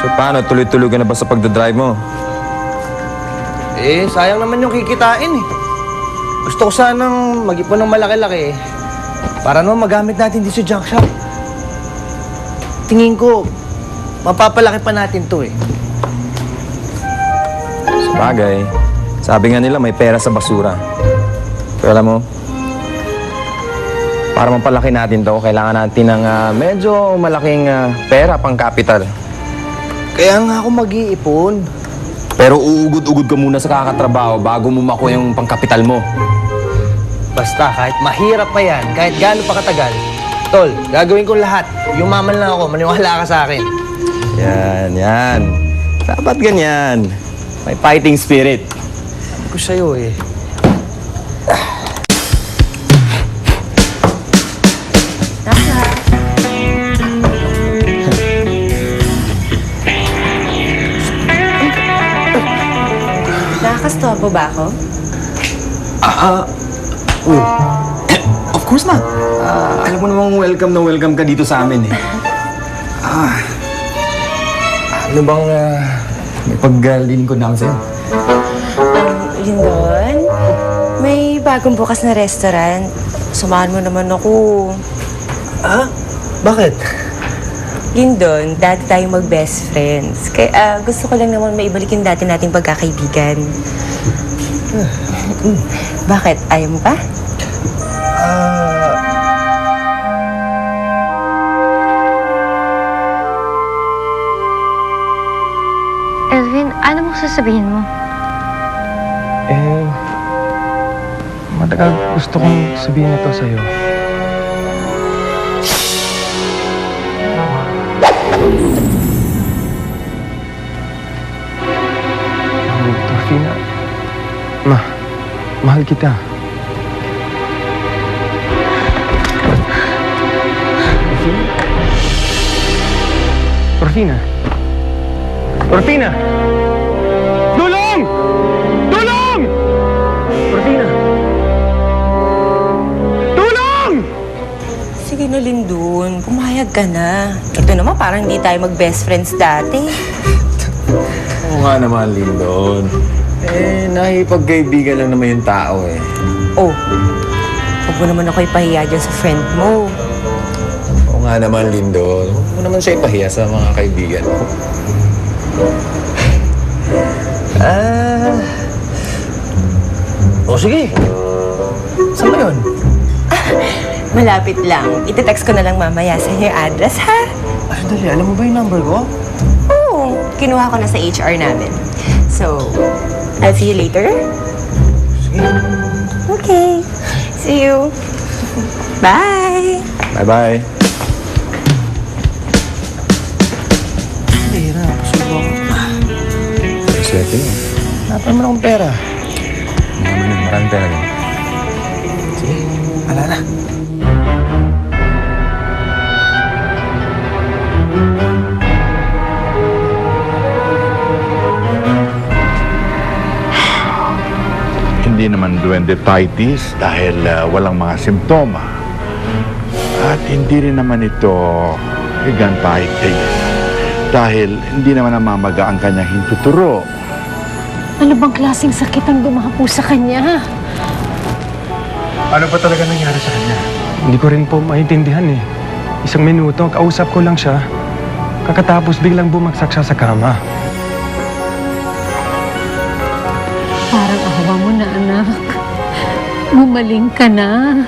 So paano, tuloy-tuloy ka na ba sa pagdadrive mo? Eh, sayang naman yung kikitain eh. Gusto ko sanang mag-ipon ng malaki-laki eh. Para naman magamit natin dito sa junk shop. Tingin ko, mapapalaki pa natin to eh. Sabagay, sabi nga nila may pera sa basura. Pero alam mo, para mapalaki natin to, kailangan natin ng medyo malaking pera pang capital. Kaya nga ako mag-iipon. Pero uugod-ugod ka muna sa kakatrabaho bago mo makuha yung pangkapital mo. Basta, kahit mahirap pa yan, kahit gaano pa katagal, tol, gagawin ko lahat. Yumaman lang ako, maniwala ka sa akin. Yan. Dapat ganyan. May fighting spirit. Sabi ko sa'yo eh. Nakakastorbo ba ako? Of course not. Alam mo namang welcome ka dito sa amin eh. Ano bang may paglilingkod namin sa'yo? Lindon, may bagong bukas na restaurant. Samahan mo naman ako. Bakit? Lindon, dati tayong mag-best friends. Kaya gusto ko lang naman maibalik yung dati nating pagkakaibigan. Bakit? Ayaw mo pa? Elvin, ano mong sasabihin mo? Matagal gusto kong sabihin ito sa'yo. Torfina, mahal kita. Torfina? Torfina! Tulong! Tulong! Torfina! Tulong! Sige na, Lindon. Pumayag ka na. Ito naman, parang hindi tayo mag-best friends dati. Oo nga naman, Lindon. Nakipagkaibigan lang naman yung tao eh. Oh, huwag mo naman ako ipahiya dyan sa friend mo. Oo nga naman, Lindon. Huwag mo naman siya ipahiya sa mga kaibigan mo. Sige. Saan ba yun? Malapit lang. Ite-text ko na lang mamaya sa yung address, ha? Dali, alam mo ba yung number ko? Oo, kinuha ko na sa HR namin. So, I'll see you later. Sige. Okay. See you. Bye! Bye-bye. Hira, pasubo ako. Swerte mo. Hanapan mo na akong pera. Maraming pera din. Sige, wala na. Hindi naman duwendetitis dahil walang mga simptoma. At hindi rin naman ito gigantitis dahil hindi naman namamaga ang kanyang hintuturo. Ano bang klaseng sakit ang dumapo sa kanya? Ano ba talaga nangyari sa kanya? Hindi ko rin po maintindihan eh. Isang minuto, kausap ko lang siya. Kakatapos biglang bumagsak siya sa kama. Parang awa mo na, anak. Gumaling ka na.